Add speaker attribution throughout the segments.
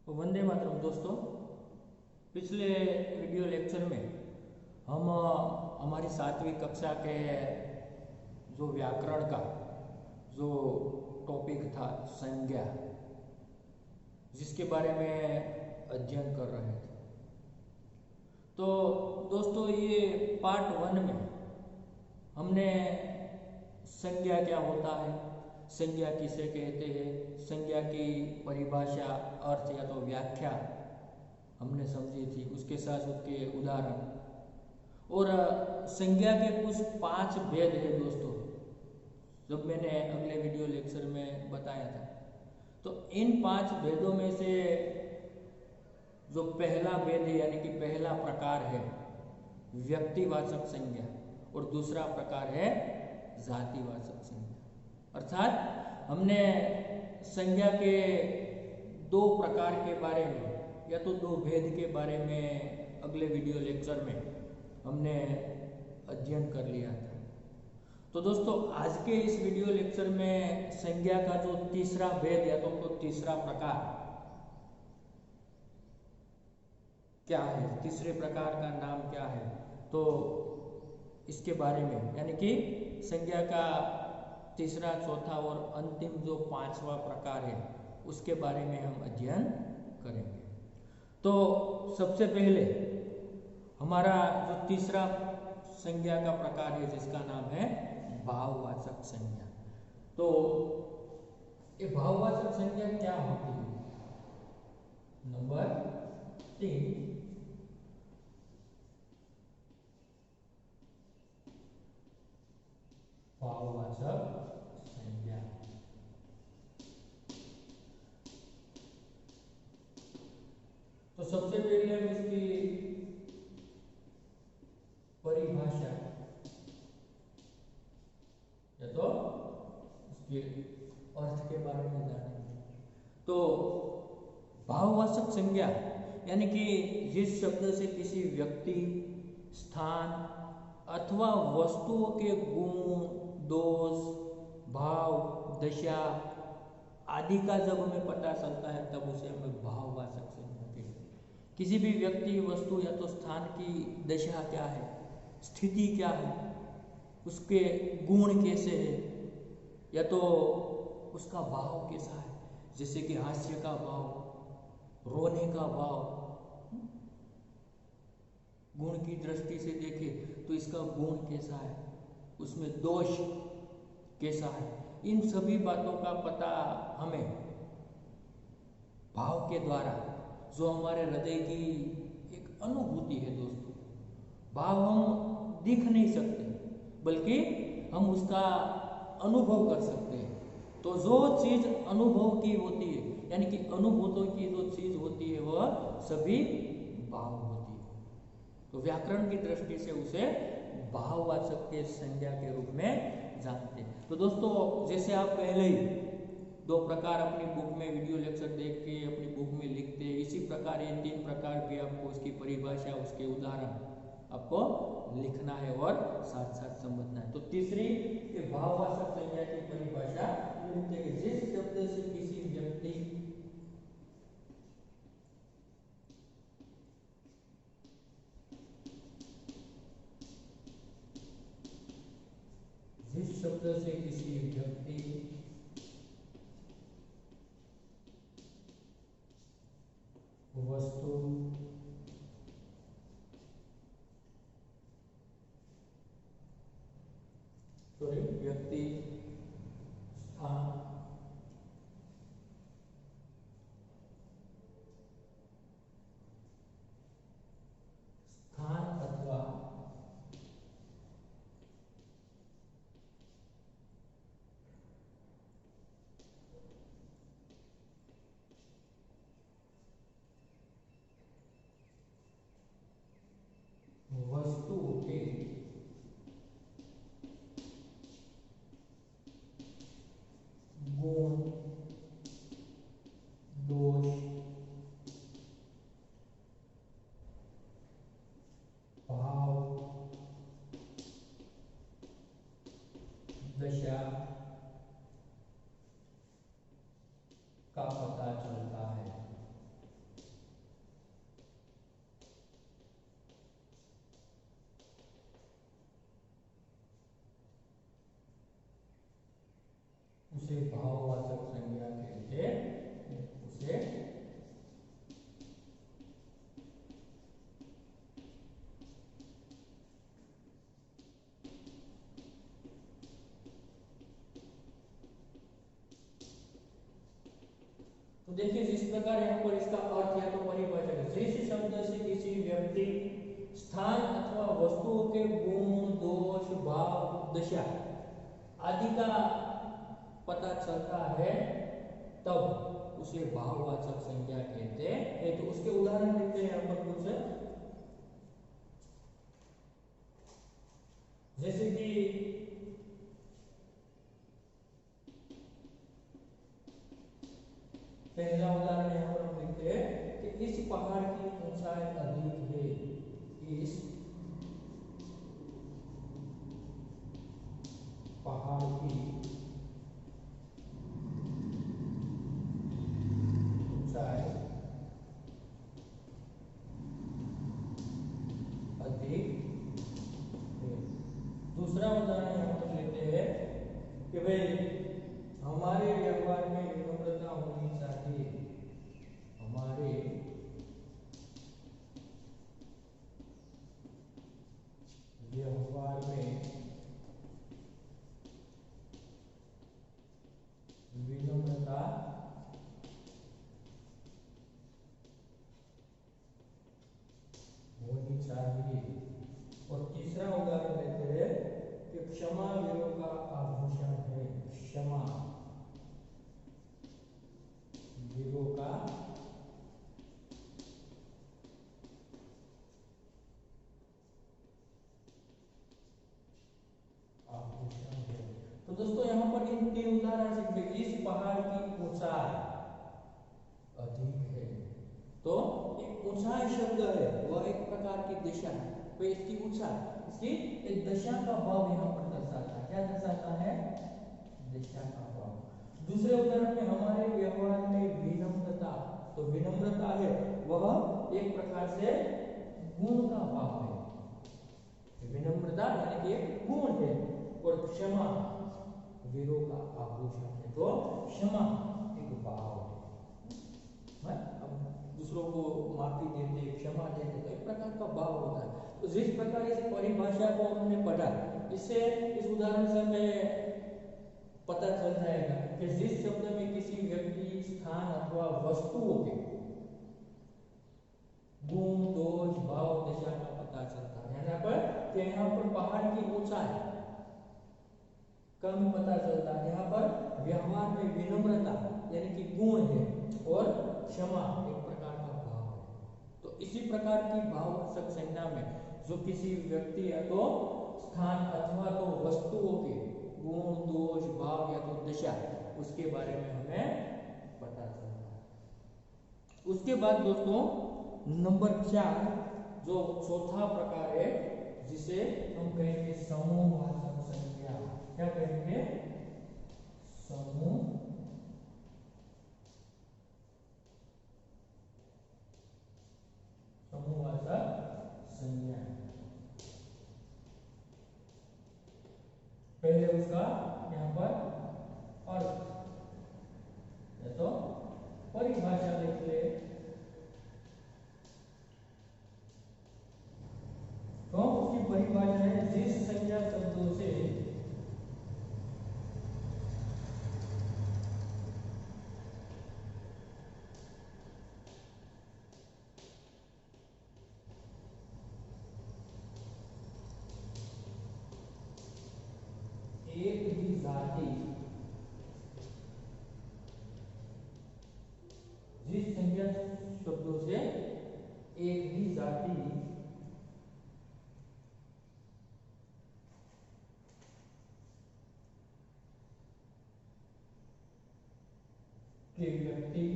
Speaker 1: वंदे मातरम दोस्तों। पिछले video lecture में हम हमारी 7वीं कक्षा के जो व्याकरण का जो टॉपिक था संज्ञा, जिसके बारे में अध्ययन कर रहे थे। तो दोस्तों, ये पार्ट 1 में हमने संज्ञा क्या होता है, संज्ञा किसे कहते हैं, संज्ञा की परिभाषा, अर्थ या तो व्याख्या हमने समझी थी, उसके साथ उसके उदाहरण और संज्ञा के कुछ 5 भेद है दोस्तों, जब मैंने अगले वीडियो लेक्चर में बताया था। तो इन 5 भेदों में से जो पहला भेद है यानी कि पहला प्रकार है व्यक्तिवाचक संज्ञा और दूसरा प्रकार है जातिवाचक संज्ञा। अर्थात हमने संज्ञा के 2 प्रकार के बारे में या तो 2 भेद के बारे में अगले वीडियो लेक्चर में हमने अध्ययन कर लिया था। तो दोस्तों, आज के इस वीडियो लेक्चर में संज्ञा का जो तीसरा भेद या तो तीसरा प्रकार क्या है, तीसरे प्रकार का नाम क्या है, तो इसके बारे में यानी कि संज्ञा का तीसरा, चौथा और अंतिम जो 5वां प्रकार है उसके बारे में हम अध्ययन करेंगे। तो सबसे पहले हमारा जो तीसरा संज्ञा का प्रकार है जिसका नाम है भाववाचक संज्ञा। तो ये भाववाचक संज्ञा क्या होती है? नंबर 3, भाववाचक संज्ञा। तो सबसे पहले हम इसकी परिभाषा या तो इसके अर्थ के बारे में जानेंगे। तो भाववाचक संज्ञा यानी कि जिस शब्द से किसी व्यक्ति, स्थान अथवा वस्तुओं के गुण, दोष, भाव, दशा आदि का जब हमें पता चलता है तब उसे हमें भाववाचक संज्ञा कहते हैं। किसी भी व्यक्ति, वस्तु या तो स्थान की दशा क्या है, स्थिति क्या है, उसके गुण कैसे है या तो उसका भाव कैसा है, जैसे कि हास्य का भाव, रोने का भाव, गुण की दृष्टि से देखें तो इसका गुण कैसा है, उसमें दोष कैसा है, इन सभी बातों का पता हमें भाव के द्वारा, जो हमारे हृदय की एक अनुभूति है दोस्तों। भाव हम दिख नहीं सकते बल्कि हम उसका अनुभव कर सकते हैं। तो जो चीज अनुभव की होती है यानी कि अनुभूतों की जो चीज होती है वह सभी भाव होती है। तो व्याकरण की दृष्टि से उसे भाववाचक के संज्ञा के रूप में जानते हैं। तो दोस्तों, जैसे आप पहले ही 2 प्रकार अपनी बुक में वीडियो लेक्चर देख के अपनी बुक में लिखते हैं, इसी प्रकार ये 3 प्रकार भी आपको उसकी परिभाषा, उसके उदाहरण आपको लिखना है और साथ साथ समझना है। तो तीसरी भाववाचक संज्ञा की परिभाषा लिखते हैं, जिस शब्द से किसी व्यक्ति, जिस शब्द से किसी व्यक्ति, वस्तु व्यक्ति, स्थान अथवा वस्तु के गुण, दोष, भाव, दशा का पता चलता है। उसे भाववाचक संज्ञा कहते उसे तो देखिए जिस प्रकार यहाँ पर इसका अर्थ या तो परिभाषा है, जिस शब्द से किसी व्यक्ति, स्थान अथवा वस्तुओं के गुण, दोष, भाव, दशा आदि का पता चलता है तब उसे भाववाचक संज्ञा कहते हैं। तो उसके उदाहरण देखते हैं यहाँ पर कुछ, जैसे कि पहला उदाहरण यहाँ पर हम देखते हैं कि इस पहाड़ की ऊंचाई अधिक है, इस पहाड़ की ऊंचाई अधिक है। दूसरा उदाहरण यहाँ पर लेते हैं कि भाई हमारे व्यवहार में विनम्रता होनी चाहिए, हमारे व्यवहार में विनम्रता होनी चाहिए। और तीसरा उदाहरण लेते हैं कि क्षमा वीरों का आभूषण है, क्षमा वीरों का आभूषण है। तो दोस्तों यहाँ पर इन तीन उदाहरण से इस पहाड़ की ऊंचाई अधिक है, तो एक ऊंचाई शब्द है वह एक प्रकार की दिशा है, तो इसकी ऊंचाई, इसकी एक दशा का भाव यहाँ पर दर्शाता है। क्या दर्शाता है? दिशा का भाव। दूसरे उदाहरण में हमारे व्यवहार में विनम्रता, तो विनम्रता है वह एक प्रकार से गुण का भाव है, विनम्रता यानी कि एक गुण है। और क्षमा वीरों का आभूषण है, तो क्षमा एक भाव है। अब दूसरों को माफी देते, क्षमा देते, तो एक प्रकार का भाव होता है। तो जिस प्रकार इस परिभाषा को हमने पढ़ा, इससे इस उदाहरण से हमें पता चल जाएगा कि जिस शब्द में किसी व्यक्ति, स्थान अथवा वस्तुओं के गुण, दोष, भाव, दशा का पता चलता है। यहाँ पर पहाड़ की ऊंचाई कम पता चलता है, यहाँ पर व्यवहार में विनम्रता यानी कि गुण है, और क्षमा एक प्रकार का भाव है। तो इसी प्रकार की भाववाचक संज्ञा में जो किसी व्यक्ति या तो स्थान अथवा तो वस्तुओं के गुण, दोष, भाव या तो दशा, उसके बारे में हमें पता चलता है। उसके बाद दोस्तों नंबर 4 जो चौथा प्रकार है, जिसे हम कहेंगे समूहवाचक संज्ञा। क्या कहेंगे? समूहवाचक संज्ञा। पहले उसका यहाँ पर अर्थ या तो परिभाषा लिख ले, तो उसकी परिभाषा है जिस संज्ञा शब्दों से एक ही जाति, जिस संज्ञा शब्दों से एक ही जाति के व्यक्ति,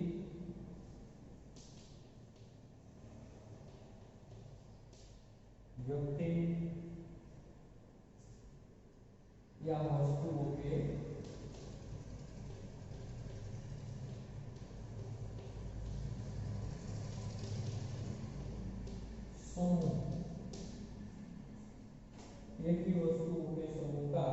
Speaker 1: या वस्तुओं के समूह, एक ही वस्तुओं के समूह का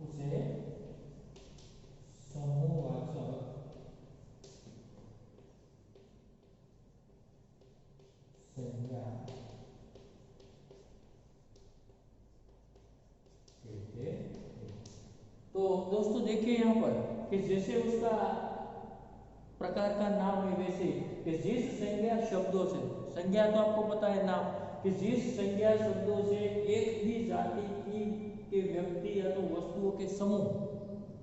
Speaker 1: उसे समूहवाचक संज्ञा कहते हैं। तो दोस्तों देखिए यहाँ पर कि जैसे उसका प्रकार का नाम है वैसे कि जिस संज्ञा शब्दों से, संज्ञा तो आपको पता है नाम, कि जिस संज्ञा शब्दों से एक ही जाति की के व्यक्ति या तो वस्तुओं के समूह,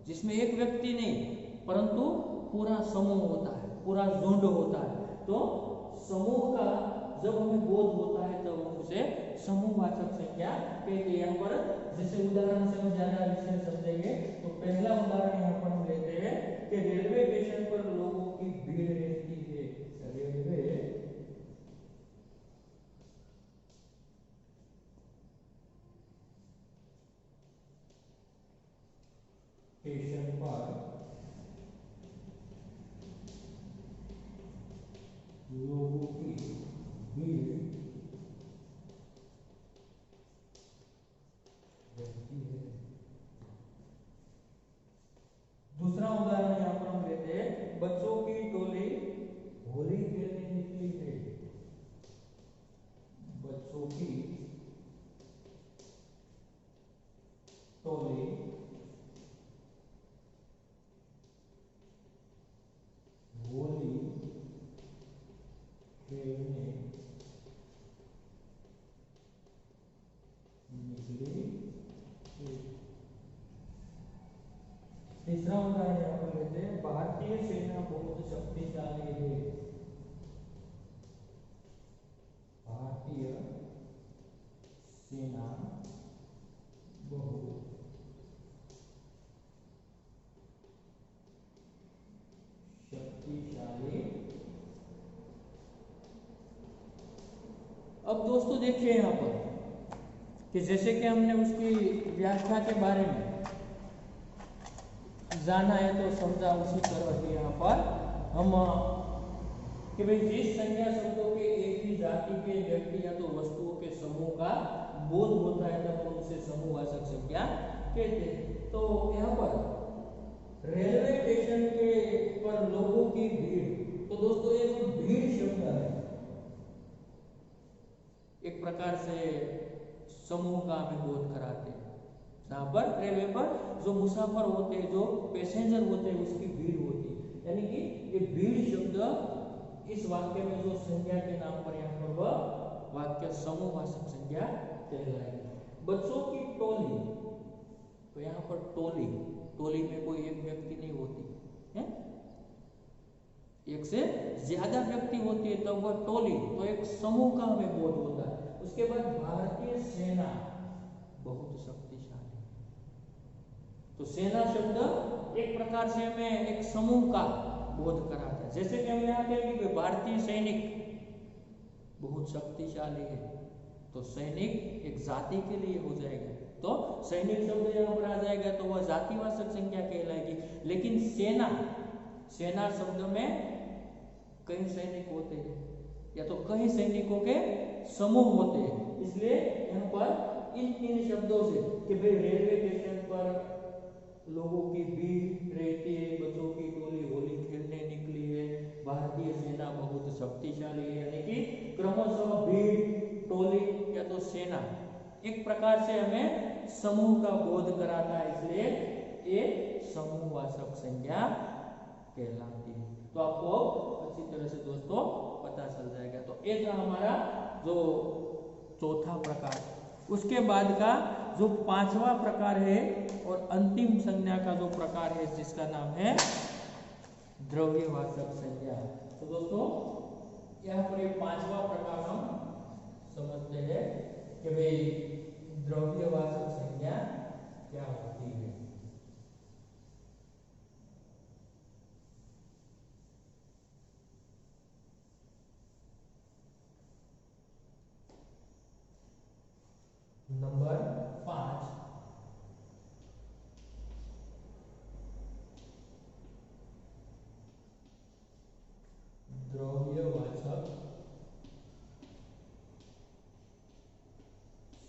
Speaker 1: जिसमें एक व्यक्ति नहीं परंतु पूरा समूह होता है, पूरा झुंड होता है, तो समूह का जब हमें बोध होता है तब हम उसे समूहवाचक संज्ञा कहते हैं। यहाँ पर जैसे उदाहरण से हम ज्यादा विषय समझेंगे तो पहला उदाहरण यहाँ पर हम लेते हैं कि रेलवे स्टेशन पर लोगों की भीड़ रहती है। रेलवे स्टेशन पर लोगों की भीड़ रहती है। दूसरा उदाहरण यहाँ पर हम लेते हैं, बच्चों की टोली होली खेलने निकली है। बच्चों की टोली होली खेलने निकली है। तीसरा उदाहरण यहाँ पर लेते हैं, भारतीय सेना बहुत शक्तिशाली है। भारतीय सेना बहुत शक्तिशाली। अब दोस्तों देखिए यहाँ पर कि जैसे कि हमने उसकी व्याख्या के बारे में जाना है तो समझा, उसी तरह से यहाँ पर हम कि भाई जिस संज्ञा शब्दों के एक ही जाति के व्यक्ति या तो वस्तुओं के समूह का बोध होता है तब हम उसे समूहवाचक संज्ञा कहते हैं। तो यहाँ पर रेलवे स्टेशन के पर लोगों की भीड़, तो दोस्तों ये जो भीड़ शब्द है एक प्रकार से समूह का हमें बोध कराते हैं। जहाँ पर रेलवे पर जो मुसाफर होते हैं, जो पैसेंजर होते हैं, उसकी भीड़ होती है, यानी कि ये भीड़ शब्द इस वाक्य में जो संज्ञा के नाम पर यहाँ पर वह वाक्य समूहवाचक संज्ञा कहलाएगी। बच्चों की टोली, तो यहाँ पर टोली, टोली में कोई एक व्यक्ति नहीं होती है, एक से ज्यादा व्यक्ति होती है तब वह टोली, तो एक समूह का हमें बोध होता है। उसके बाद भारतीय सेना बहुत शक्तिशाली, तो सेना शब्द एक प्रकार से हमें एक समूह का बोध कराता है। जैसे कि हम यहाँ कहेंगे कि भारतीय सैनिक बहुत शक्तिशाली है, तो सैनिक एक जाति के लिए हो जाएगा, तो सैनिक शब्द यहाँ पर आ जाएगा तो वह जातिवाचक संज्ञा कहलाएगी। लेकिन सेना, सेना शब्द में कई सैनिक होते हैं या तो कई सैनिकों के समूह होते हैं, इसलिए यहाँ पर इन शब्दों से कि भाई रेलवे स्टेशन पर लोगों की भीड़ रहती है, बच्चों की टोली होली खेलने निकली है, भारतीय सेना बहुत शक्तिशाली है, यानी कि क्रमशः भीड़, टोली या तो सेना एक प्रकार से हमें समूह का बोध कराता है, इसलिए ये समूहवाचक संज्ञा कहलाती है। तो आपको अच्छी तरह से दोस्तों पता चल जाएगा। तो ये था हमारा जो चौथा प्रकार। उसके बाद का जो पांचवा प्रकार है और अंतिम संज्ञा का जो प्रकार है जिसका नाम है द्रव्यवाचक संज्ञा। तो दोस्तों यहाँ पर एक पांचवा प्रकार हम समझते हैं कि भाई द्रव्यवाचक संज्ञा क्या होती है। नंबर 5, द्रव्यवाचक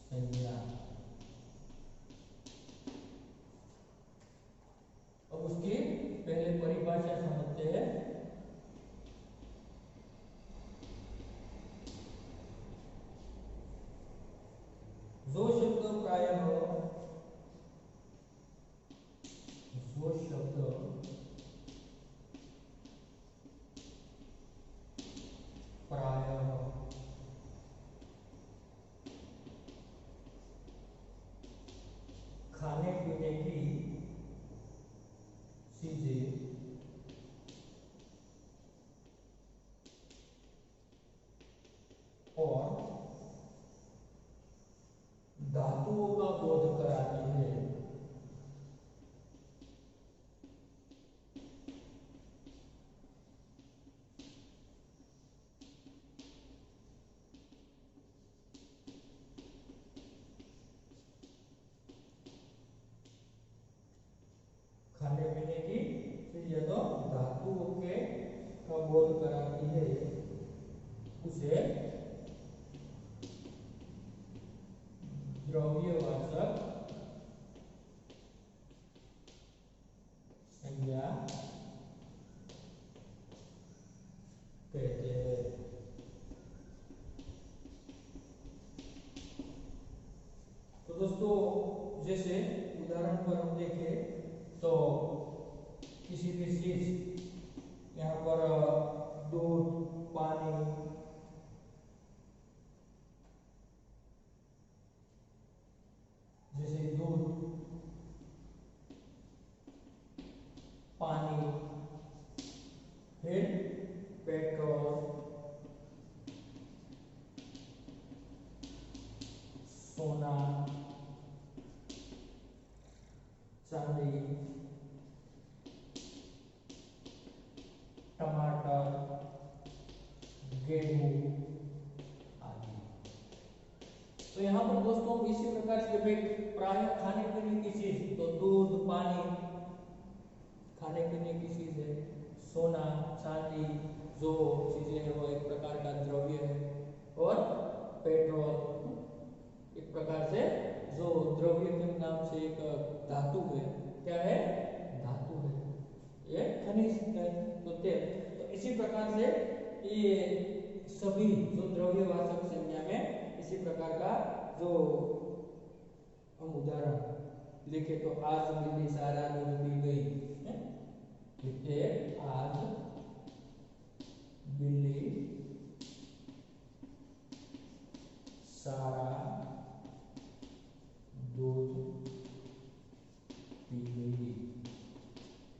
Speaker 1: संज्ञा। परिभाषा समझते हैं। जो शब्द प्रायः खाने पीने की चीजें और धातुओं का बोध कराती है, खाने पीने की चीजें तो धातुओं के का बोध कराती है, उसे द्रव्यवाचक संज्ञा कहते हैं। तो दोस्तों जैसे उदाहरण पर हम देखें तो किसी भी चीज यहाँ पर दूध, पानी, जैसे दूध, पानी, फिर पेट्रोल, सोना, चांदी, टमाटर, गेहूं आदि। तो यहाँ पर दोस्तों इसी प्रकार से प्राय खाने पीने की चीज तो दूध, पानी खाने पीने की चीज है, सोना, चांदी जो चीजें है वो एक प्रकार का द्रव्य है, और पेट्रोल एक प्रकार से जो द्रव्य के नाम से एक धातु है। क्या है? धातु है, ये खनिज है, तो तेल। तो इसी प्रकार से ये सभी जो द्रव्यवाचक संज्ञा में इसी प्रकार का जो हम उदाहरण लिखे तो आज बिल्ली सारा दूध पी गई, लिखते आज बिल्ली सारा दूध पी गई।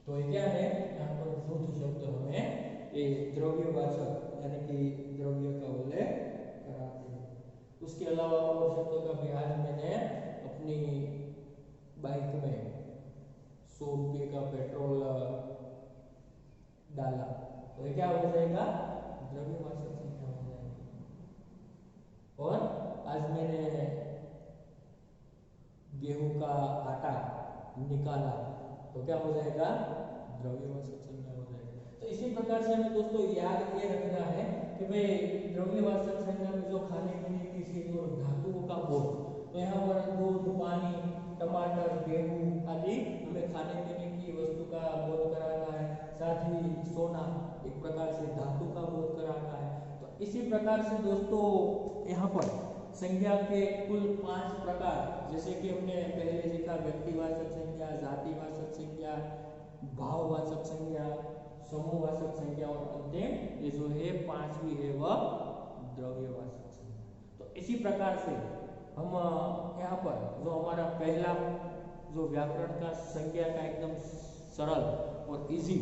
Speaker 1: तो ये क्या है? यहाँ पर दूध शब्द हमें ये द्रव्यवाचक यानी कि द्रव्य का उल्लेख कराते हैं। उसके अलावा और शब्दों का भी आज मैंने अपनी बाइक में 100 रुपये का पेट्रोल डाला, तो ये क्या हो जाएगा? द्रव्यवाचक संज्ञा हो जाएगी। और आज मैंने गेहूं का आटा निकाला, तो क्या हो जाएगा? द्रव्यवाचक संज्ञा हो जाएगा। तो इसी प्रकार से हमें दोस्तों याद ये रखना है कि भाई द्रव्यवाचक संज्ञा में जो खाने पीने की चीज और धातुओं का बोध, तो यहाँ पर दूध, पानी, टमाटर, गेहूं आदि हमें खाने पीने की वस्तु का बोध कराना है। साथ ही सोना एक प्रकार से धातु का बोध कराना है। तो इसी प्रकार से दोस्तों यहाँ पर संज्ञा के कुल 5 प्रकार, जैसे कि हमने पहले सीखा व्यक्तिवाचक संज्ञा, जातिवाचक संज्ञा, भाववाचक संज्ञा, समूहवाचक संज्ञा, और अंतिम ये जो है 5वीं है वह द्रव्यवाचक संज्ञा। तो इसी प्रकार से हम यहाँ पर जो हमारा पहला जो व्याकरण का संज्ञा का एकदम सरल और इजी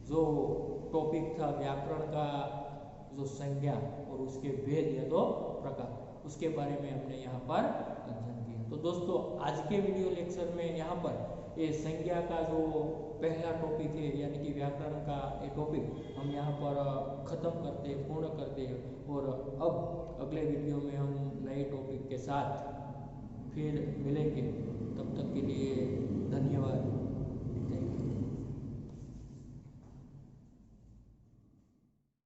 Speaker 1: जो टॉपिक था व्याकरण का जो संज्ञा और उसके भेद या तो प्रकार, उसके बारे में हमने यहाँ पर अध्ययन किया। तो दोस्तों आज के वीडियो लेक्चर में यहाँ पर ये संज्ञा का जो पहला टॉपिक है यानी कि व्याकरण का ये टॉपिक हम यहाँ पर खत्म करते हैं, पूर्ण करते हैं। और अब अगले वीडियो में हम नए टॉपिक के साथ फिर मिलेंगे। तब तक के लिए